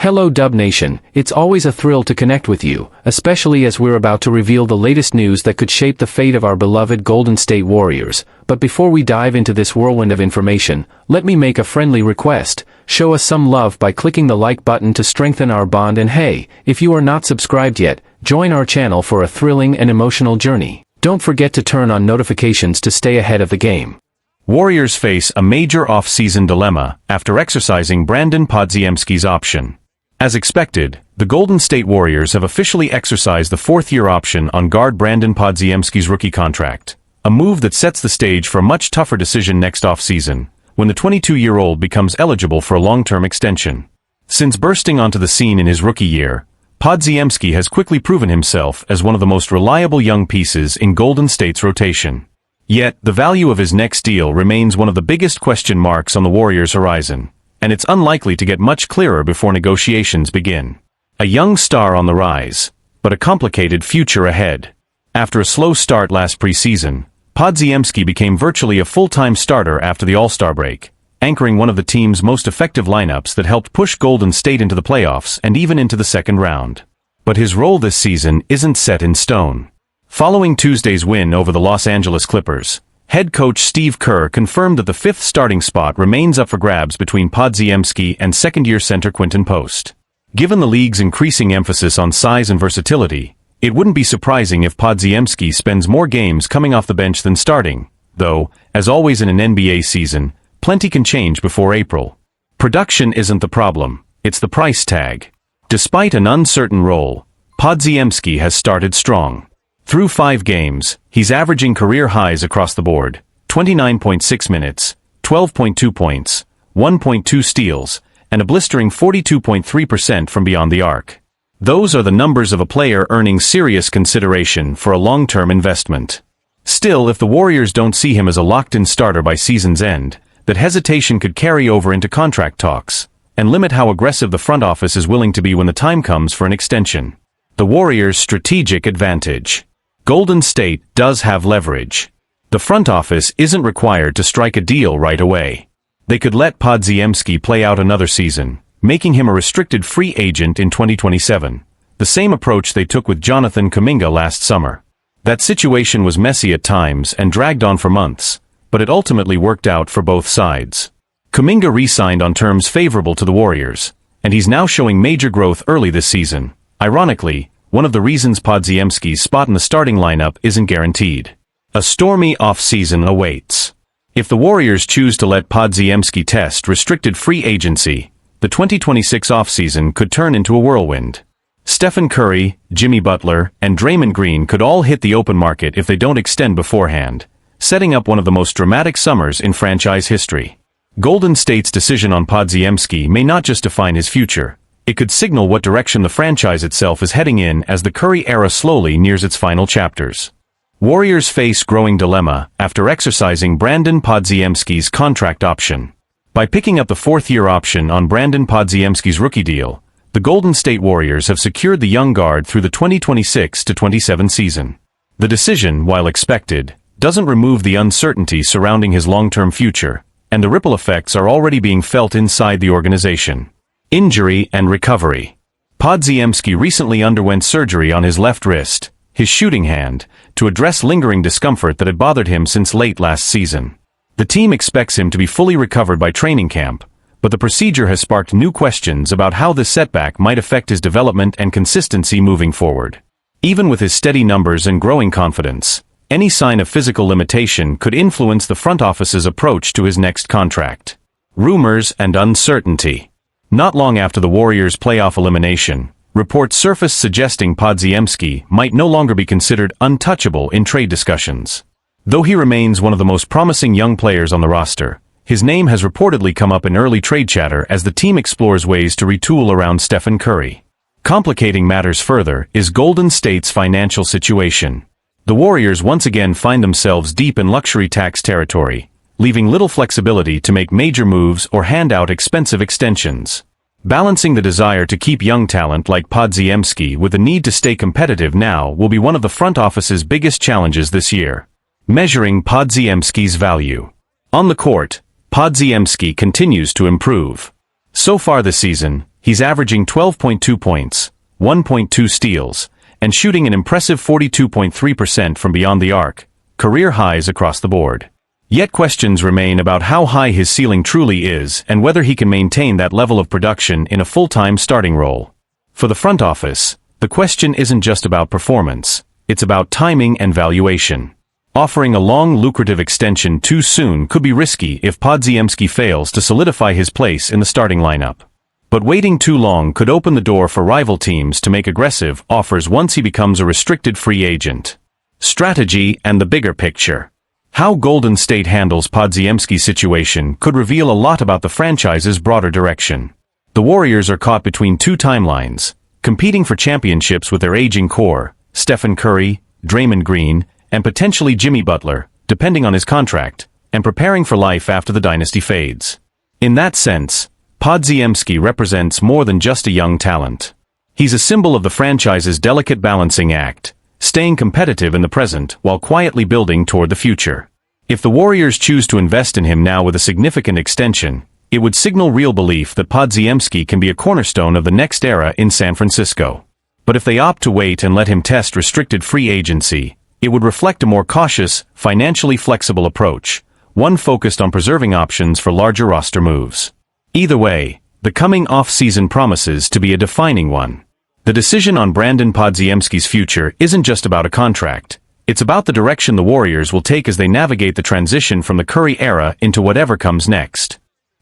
Hello Dub Nation, it's always a thrill to connect with you, especially as we're about to reveal the latest news that could shape the fate of our beloved Golden State Warriors. But before we dive into this whirlwind of information, let me make a friendly request. Show us some love by clicking the like button to strengthen our bond, and hey, if you are not subscribed yet, join our channel for a thrilling and emotional journey. Don't forget to turn on notifications to stay ahead of the game. Warriors face a major off-season dilemma after exercising Brandon Podziemski's option. As expected, the Golden State Warriors have officially exercised the fourth-year option on guard Brandon Podziemski's rookie contract, a move that sets the stage for a much tougher decision next offseason, when the 22-year-old becomes eligible for a long-term extension. Since bursting onto the scene in his rookie year, Podziemski has quickly proven himself as one of the most reliable young pieces in Golden State's rotation. Yet, the value of his next deal remains one of the biggest question marks on the Warriors' horizon, and it's unlikely to get much clearer before negotiations begin. A young star on the rise, but a complicated future ahead. After a slow start last preseason, Podziemski became virtually a full-time starter after the All-Star break, anchoring one of the team's most effective lineups that helped push Golden State into the playoffs and even into the second round. But his role this season isn't set in stone. Following Tuesday's win over the Los Angeles Clippers, head coach Steve Kerr confirmed that the fifth starting spot remains up for grabs between Podziemski and second-year center Quinton Post. Given the league's increasing emphasis on size and versatility, it wouldn't be surprising if Podziemski spends more games coming off the bench than starting, though, as always in an NBA season, plenty can change before April. Production isn't the problem, it's the price tag. Despite an uncertain role, Podziemski has started strong. Through 5 games, he's averaging career highs across the board: 29.6 minutes, 12.2 points, 1.2 steals, and a blistering 42.3% from beyond the arc. Those are the numbers of a player earning serious consideration for a long-term investment. Still, if the Warriors don't see him as a locked-in starter by season's end, that hesitation could carry over into contract talks, and limit how aggressive the front office is willing to be when the time comes for an extension. The Warriors' strategic advantage. Golden State does have leverage. The front office isn't required to strike a deal right away. They could let Podziemski play out another season, making him a restricted free agent in 2027, the same approach they took with Jonathan Kuminga last summer. That situation was messy at times and dragged on for months, but it ultimately worked out for both sides. Kuminga re-signed on terms favorable to the Warriors, and he's now showing major growth early this season. Ironically, one of the reasons Podziemski's spot in the starting lineup isn't guaranteed. A stormy off-season awaits. If the Warriors choose to let Podziemski test restricted free agency, the 2026 offseason could turn into a whirlwind. Stephen Curry, Jimmy Butler, and Draymond Green could all hit the open market if they don't extend beforehand, setting up one of the most dramatic summers in franchise history. Golden State's decision on Podziemski may not just define his future, it could signal what direction the franchise itself is heading in as the Curry era slowly nears its final chapters. Warriors face growing dilemma after exercising Brandon Podziemski's contract option. By picking up the fourth-year option on Brandon Podziemski's rookie deal, the Golden State Warriors have secured the young guard through the 2026-27 season. The decision, while expected, doesn't remove the uncertainty surrounding his long-term future, and the ripple effects are already being felt inside the organization. Injury and recovery. Podziemski recently underwent surgery on his left wrist, his shooting hand, to address lingering discomfort that had bothered him since late last season. The team expects him to be fully recovered by training camp, but the procedure has sparked new questions about how this setback might affect his development and consistency moving forward. Even with his steady numbers and growing confidence, any sign of physical limitation could influence the front office's approach to his next contract. Rumors and uncertainty. Not long after the Warriors' playoff elimination, reports surfaced suggesting Podziemski might no longer be considered untouchable in trade discussions. Though he remains one of the most promising young players on the roster, his name has reportedly come up in early trade chatter as the team explores ways to retool around Stephen Curry. Complicating matters further is Golden State's financial situation. The Warriors once again find themselves deep in luxury tax territory, leaving little flexibility to make major moves or hand out expensive extensions. Balancing the desire to keep young talent like Podziemski with the need to stay competitive now will be one of the front office's biggest challenges this year. Measuring Podziemski's value. On the court, Podziemski continues to improve. So far this season, He's averaging 12.2 points, 1.2 steals, and shooting an impressive 42.3% from beyond the arc, career highs across the board. Yet questions remain about how high his ceiling truly is and whether he can maintain that level of production in a full-time starting role. For the front office, the question isn't just about performance, it's about timing and valuation. Offering a long, lucrative extension too soon could be risky if Podziemski fails to solidify his place in the starting lineup. But waiting too long could open the door for rival teams to make aggressive offers once he becomes a restricted free agent. Strategy and the bigger picture. How Golden State handles Podziemski's situation could reveal a lot about the franchise's broader direction. The Warriors are caught between two timelines, competing for championships with their aging core, Stephen Curry, Draymond Green, and potentially Jimmy Butler, depending on his contract, and preparing for life after the dynasty fades. In that sense, Podziemski represents more than just a young talent. He's a symbol of the franchise's delicate balancing act, staying competitive in the present while quietly building toward the future. If the Warriors choose to invest in him now with a significant extension, it would signal real belief that Podziemski can be a cornerstone of the next era in San Francisco. But if they opt to wait and let him test restricted free agency, it would reflect a more cautious, financially flexible approach, one focused on preserving options for larger roster moves. Either way, the coming off-season promises to be a defining one. The decision on Brandon Podziemski's future isn't just about a contract. It's about the direction the Warriors will take as they navigate the transition from the Curry era into whatever comes next.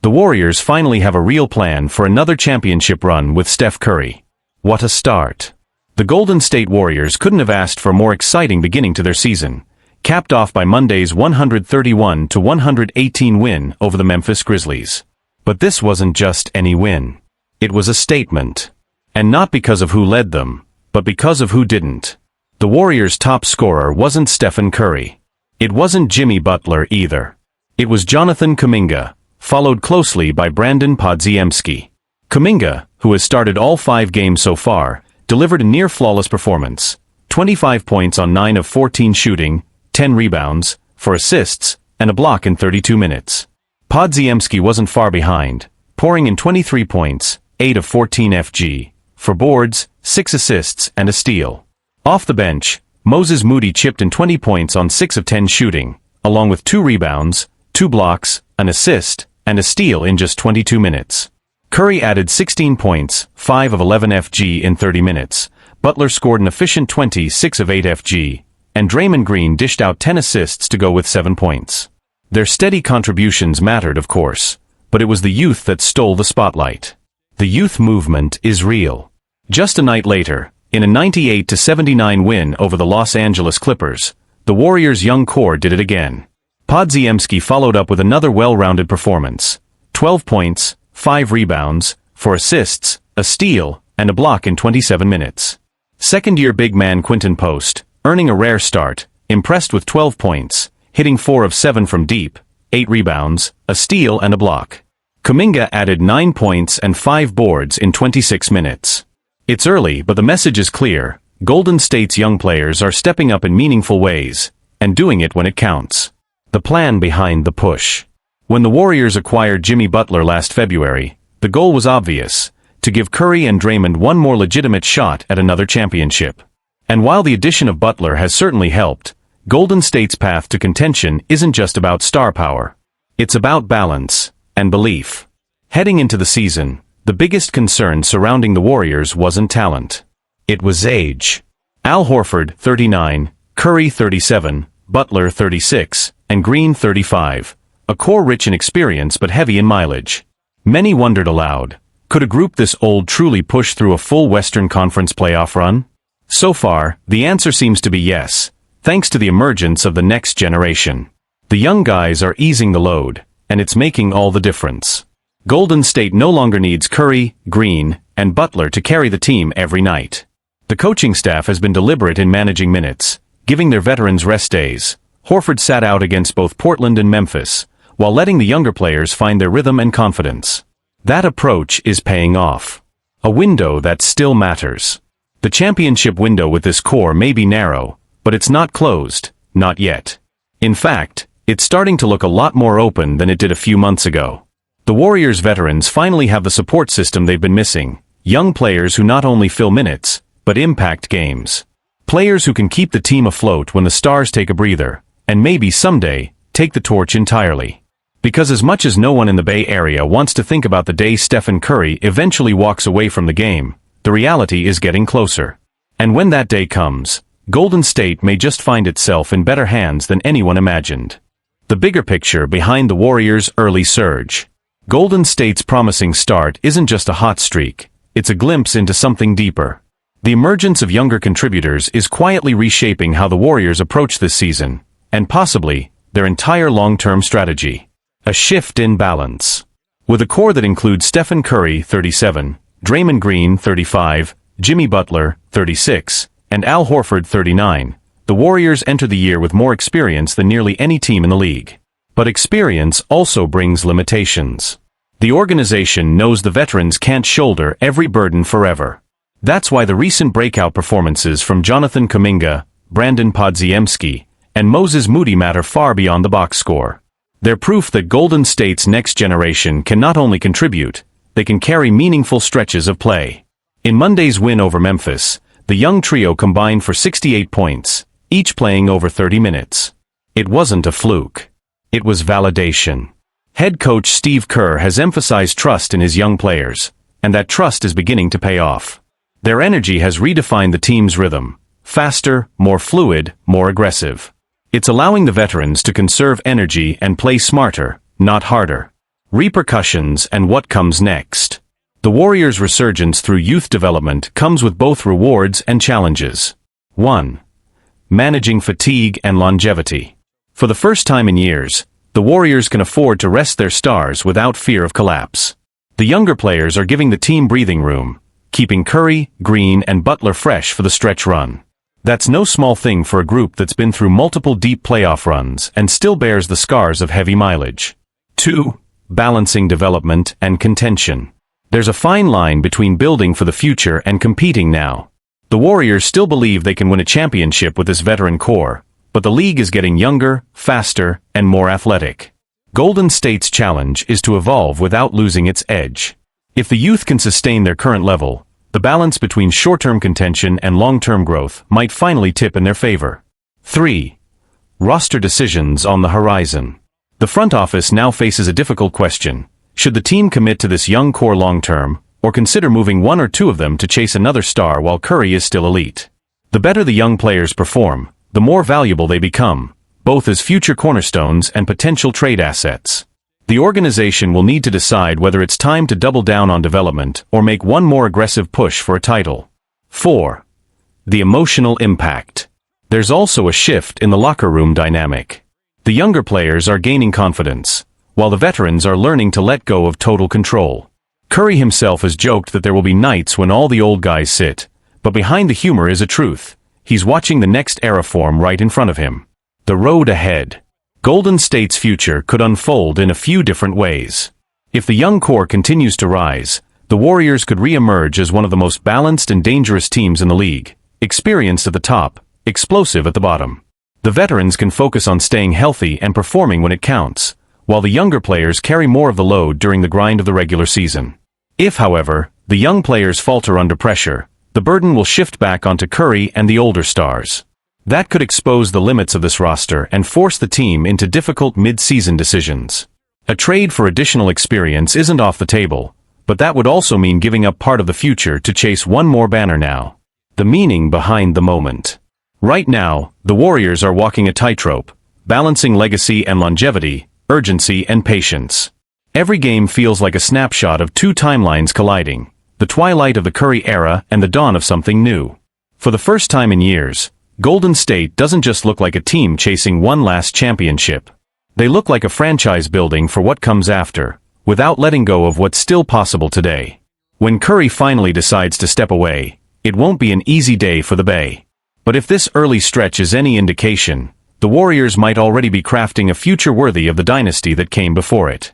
The Warriors finally have a real plan for another championship run with Steph Curry. What a start. The Golden State Warriors couldn't have asked for a more exciting beginning to their season, capped off by Monday's 131-118 win over the Memphis Grizzlies. But this wasn't just any win. It was a statement. And not because of who led them, but because of who didn't. The Warriors' top scorer wasn't Stephen Curry. It wasn't Jimmy Butler either. It was Jonathan Kuminga, followed closely by Brandon Podziemski. Kuminga, who has started all 5 games so far, delivered a near-flawless performance. 25 points on 9 of 14 shooting, 10 rebounds, 4 assists, and a block in 32 minutes. Podziemski wasn't far behind, pouring in 23 points, 8 of 14 FG, 4 boards, 6 assists, and a steal. Off the bench, Moses Moody chipped in 20 points on 6 of 10 shooting, along with 2 rebounds, 2 blocks, an assist, and a steal in just 22 minutes. Curry added 16 points, 5 of 11 FG in 30 minutes, Butler scored an efficient 26 of 8 FG, and Draymond Green dished out 10 assists to go with 7 points. Their steady contributions mattered, of course, but it was the youth that stole the spotlight. The youth movement is real. Just a night later, in a 98-79 win over the Los Angeles Clippers, the Warriors' young core did it again. Podziemski followed up with another well-rounded performance. 12 points, 5 rebounds, 4 assists, a steal, and a block in 27 minutes. Second-year big man Quinton Post, earning a rare start, impressed with 12 points, hitting 4 of 7 from deep, 8 rebounds, a steal and a block. Kuminga added 9 points and 5 boards in 26 minutes. It's early, but the message is clear. Golden State's young players are stepping up in meaningful ways, and doing it when it counts. The plan behind the push. When the Warriors acquired Jimmy Butler last February, the goal was obvious, to give Curry and Draymond one more legitimate shot at another championship. And while the addition of Butler has certainly helped, Golden State's path to contention isn't just about star power. It's about balance and belief. Heading into the season, the biggest concern surrounding the Warriors wasn't talent. It was age. Al Horford, 39, Curry, 37, Butler, 36, and Green, 35. A core rich in experience but heavy in mileage. Many wondered aloud, could a group this old truly push through a full Western Conference playoff run? So far, the answer seems to be yes, thanks to the emergence of the next generation. The young guys are easing the load, and it's making all the difference. Golden State no longer needs Curry, Green, and Butler to carry the team every night. The coaching staff has been deliberate in managing minutes, giving their veterans rest days. Horford sat out against both Portland and Memphis, while letting the younger players find their rhythm and confidence. That approach is paying off. A window that still matters. The championship window with this core may be narrow, but it's not closed, not yet. In fact, it's starting to look a lot more open than it did a few months ago. The The Warriors veterans finally have the support system they've been missing, young players who not only fill minutes, but impact games. Players who can keep the team afloat when the stars take a breather, and maybe someday, take the torch entirely. Because as much as no one in the Bay Area wants to think about the day Stephen Curry eventually walks away from the game, the reality is getting closer. And when that day comes, Golden State may just find itself in better hands than anyone imagined. The bigger picture behind the Warriors' early surge. Golden State's promising start isn't just a hot streak, it's a glimpse into something deeper. The emergence of younger contributors is quietly reshaping how the Warriors approach this season, and possibly, their entire long-term strategy. A shift in balance. With a core that includes Stephen Curry, 37, Draymond Green, 35, Jimmy Butler, 36, and Al Horford, 39, the Warriors enter the year with more experience than nearly any team in the league. But experience also brings limitations. The organization knows the veterans can't shoulder every burden forever. That's why the recent breakout performances from Jonathan Kuminga, Brandon Podziemski, and Moses Moody matter far beyond the box score. They're proof that Golden State's next generation can not only contribute, they can carry meaningful stretches of play. In Monday's win over Memphis, the young trio combined for 68 points, each playing over 30 minutes. It wasn't a fluke. It was validation. Head coach Steve Kerr has emphasized trust in his young players, and that trust is beginning to pay off. Their energy has redefined the team's rhythm. Faster, more fluid, more aggressive. It's allowing the veterans to conserve energy and play smarter, not harder. Repercussions and what comes next. The Warriors' resurgence through youth development comes with both rewards and challenges. 1. Managing fatigue and longevity. For the first time in years, the Warriors can afford to rest their stars without fear of collapse. The younger players are giving the team breathing room, keeping Curry, Green, and Butler fresh for the stretch run. That's no small thing for a group that's been through multiple deep playoff runs and still bears the scars of heavy mileage. 2. Balancing development and contention. There's a fine line between building for the future and competing now. The Warriors still believe they can win a championship with this veteran core, but the league is getting younger, faster, and more athletic. Golden State's challenge is to evolve without losing its edge. If the youth can sustain their current level, the balance between short-term contention and long-term growth might finally tip in their favor. 3. Roster decisions on the horizon. The front office now faces a difficult question. Should the team commit to this young core long-term, or consider moving one or two of them to chase another star while Curry is still elite? The better the young players perform, the more valuable they become, both as future cornerstones and potential trade assets. The organization will need to decide whether it's time to double down on development or make one more aggressive push for a title. 4. The emotional impact. There's also a shift in the locker room dynamic. The younger players are gaining confidence, while the veterans are learning to let go of total control. Curry himself has joked that there will be nights when all the old guys sit, but behind the humor is a truth. He's watching the next era form right in front of him. The road ahead. Golden State's future could unfold in a few different ways. If the young core continues to rise, the Warriors could re-emerge as one of the most balanced and dangerous teams in the league, experienced at the top, explosive at the bottom. The veterans can focus on staying healthy and performing when it counts, while the younger players carry more of the load during the grind of the regular season. If, however, the young players falter under pressure, the burden will shift back onto Curry and the older stars. That could expose the limits of this roster and force the team into difficult mid-season decisions. A trade for additional experience isn't off the table, but that would also mean giving up part of the future to chase one more banner now. The meaning behind the moment. Right now, the Warriors are walking a tightrope, balancing legacy and longevity, urgency and patience. Every game feels like a snapshot of two timelines colliding, the twilight of the Curry era and the dawn of something new. For the first time in years, Golden State doesn't just look like a team chasing one last championship. They look like a franchise building for what comes after, without letting go of what's still possible today. When Curry finally decides to step away, it won't be an easy day for the Bay. But if this early stretch is any indication, the Warriors might already be crafting a future worthy of the dynasty that came before it.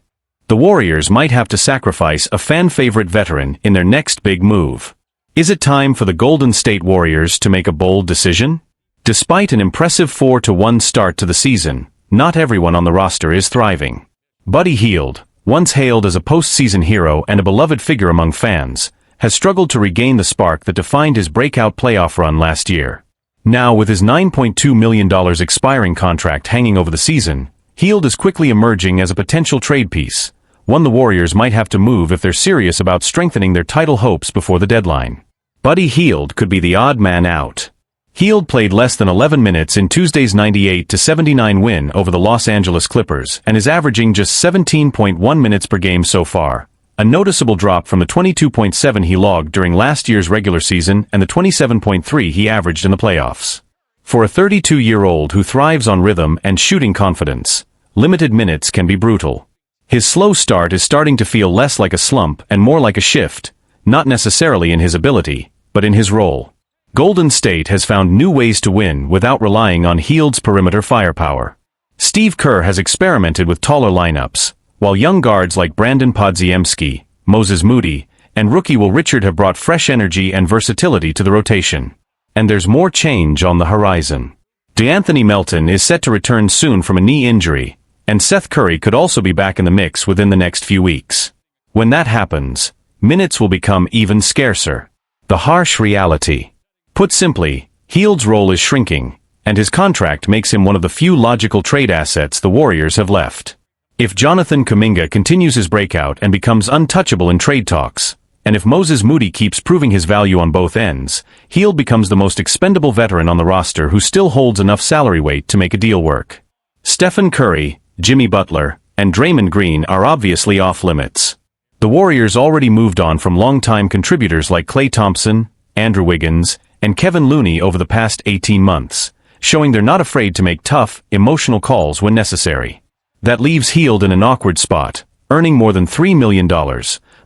The Warriors might have to sacrifice a fan-favorite veteran in their next big move. Is it time for the Golden State Warriors to make a bold decision? Despite an impressive 4-1 start to the season, not everyone on the roster is thriving. Buddy Hield, once hailed as a postseason hero and a beloved figure among fans, has struggled to regain the spark that defined his breakout playoff run last year. Now, with his $9.2 million expiring contract hanging over the season, Hield is quickly emerging as a potential trade piece, one the Warriors might have to move if they're serious about strengthening their title hopes before the deadline. Buddy Hield could be the odd man out. Hield played less than 11 minutes in Tuesday's 98-79 win over the Los Angeles Clippers and is averaging just 17.1 minutes per game so far, a noticeable drop from the 22.7 he logged during last year's regular season and the 27.3 he averaged in the playoffs. For a 32-year-old who thrives on rhythm and shooting confidence, limited minutes can be brutal. His slow start is starting to feel less like a slump and more like a shift, not necessarily in his ability, but in his role. Golden State has found new ways to win without relying on Hield's perimeter firepower. Steve Kerr has experimented with taller lineups, while young guards like Brandon Podziemski, Moses Moody, and rookie Will Richard have brought fresh energy and versatility to the rotation. And there's more change on the horizon. DeAnthony Melton is set to return soon from a knee injury, and Seth Curry could also be back in the mix within the next few weeks. When that happens, minutes will become even scarcer. The harsh reality. Put simply, Hield's role is shrinking, and his contract makes him one of the few logical trade assets the Warriors have left. If Jonathan Kuminga continues his breakout and becomes untouchable in trade talks, and if Moses Moody keeps proving his value on both ends, Hield becomes the most expendable veteran on the roster who still holds enough salary weight to make a deal work. Stephen Curry, Jimmy Butler, and Draymond Green are obviously off-limits. The Warriors already moved on from longtime contributors like Klay Thompson, Andrew Wiggins, and Kevin Looney over the past 18 months, showing they're not afraid to make tough, emotional calls when necessary. That leaves Hield in an awkward spot, earning more than $3 million,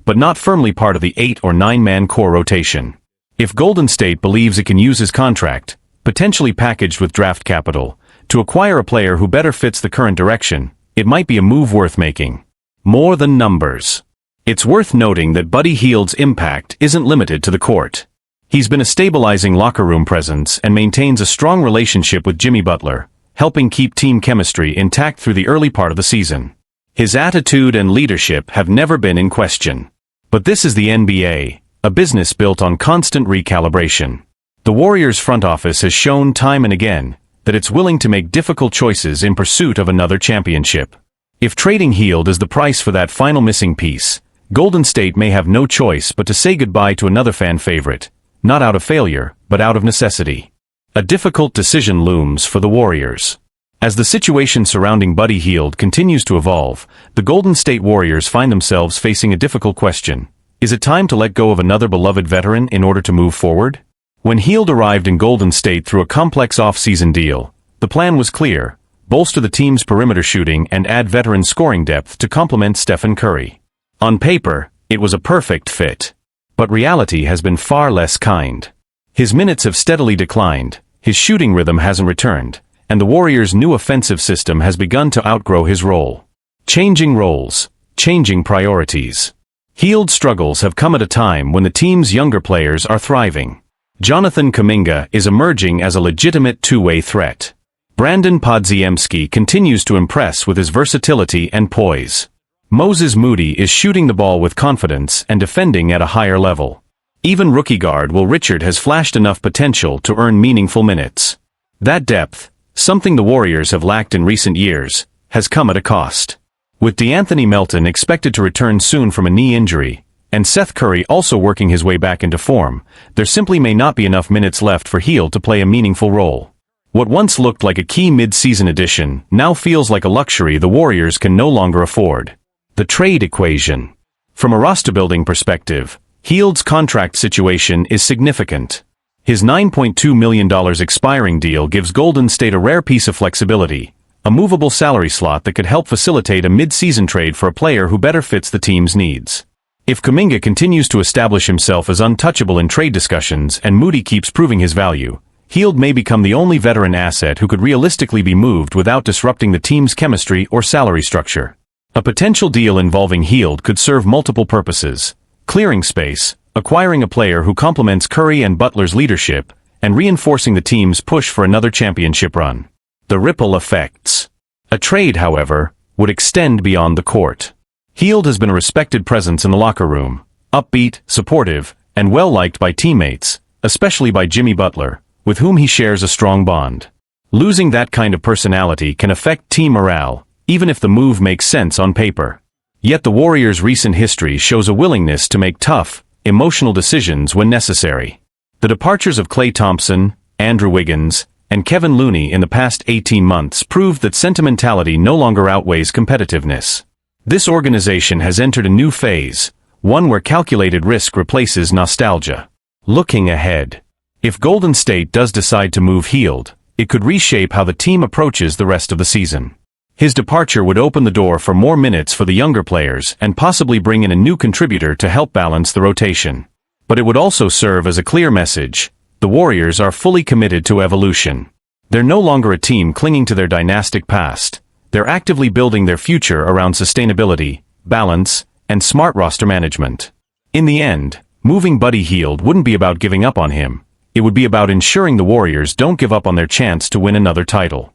but not firmly part of the 8- or 9-man core rotation. If Golden State believes it can use his contract, potentially packaged with draft capital, to acquire a player who better fits the current direction, it might be a move worth making. More than numbers. It's worth noting that Buddy Hield's impact isn't limited to the court. He's been a stabilizing locker room presence and maintains a strong relationship with Jimmy Butler, helping keep team chemistry intact through the early part of the season. His attitude and leadership have never been in question. But this is the NBA, a business built on constant recalibration. The Warriors' front office has shown time and again that it's willing to make difficult choices in pursuit of another championship. If trading Hield is the price for that final missing piece, Golden State may have no choice but to say goodbye to another fan favorite, not out of failure, but out of necessity. A difficult decision looms for the Warriors. As the situation surrounding Buddy Hield continues to evolve, the Golden State Warriors find themselves facing a difficult question. Is it time to let go of another beloved veteran in order to move forward? When Hield arrived in Golden State through a complex off-season deal, the plan was clear: bolster the team's perimeter shooting and add veteran scoring depth to complement Stephen Curry. On paper, it was a perfect fit. But reality has been far less kind. His minutes have steadily declined, his shooting rhythm hasn't returned, and the Warriors' new offensive system has begun to outgrow his role. Changing roles, changing priorities. Hield's struggles have come at a time when the team's younger players are thriving. Jonathan Kuminga is emerging as a legitimate two-way threat. Brandon Podziemski continues to impress with his versatility and poise. Moses Moody is shooting the ball with confidence and defending at a higher level. Even rookie guard Will Richard has flashed enough potential to earn meaningful minutes. That depth, something the Warriors have lacked in recent years, has come at a cost. With DeAnthony Melton expected to return soon from a knee injury, and Seth Curry also working his way back into form, there simply may not be enough minutes left for Hield to play a meaningful role. What once looked like a key mid-season addition now feels like a luxury the Warriors can no longer afford. The trade equation. From a roster-building perspective, Hield's contract situation is significant. His $9.2 million expiring deal gives Golden State a rare piece of flexibility, a movable salary slot that could help facilitate a mid-season trade for a player who better fits the team's needs. If Kuminga continues to establish himself as untouchable in trade discussions and Moody keeps proving his value, Hield may become the only veteran asset who could realistically be moved without disrupting the team's chemistry or salary structure. A potential deal involving Hield could serve multiple purposes: clearing space, acquiring a player who complements Curry and Butler's leadership, and reinforcing the team's push for another championship run. The ripple effects. A trade, however, would extend beyond the court. Hield has been a respected presence in the locker room, upbeat, supportive, and well-liked by teammates, especially by Jimmy Butler, with whom he shares a strong bond. Losing that kind of personality can affect team morale, even if the move makes sense on paper. Yet the Warriors' recent history shows a willingness to make tough, emotional decisions when necessary. The departures of Klay Thompson, Andrew Wiggins, and Kevin Looney in the past 18 months proved that sentimentality no longer outweighs competitiveness. This organization has entered a new phase, one where calculated risk replaces nostalgia. Looking ahead, if Golden State does decide to move Hield, it could reshape how the team approaches the rest of the season. His departure would open the door for more minutes for the younger players and possibly bring in a new contributor to help balance the rotation. But it would also serve as a clear message: the Warriors are fully committed to evolution. They're no longer a team clinging to their dynastic past. They're actively building their future around sustainability, balance, and smart roster management. In the end, moving Buddy Hield wouldn't be about giving up on him. It would be about ensuring the Warriors don't give up on their chance to win another title.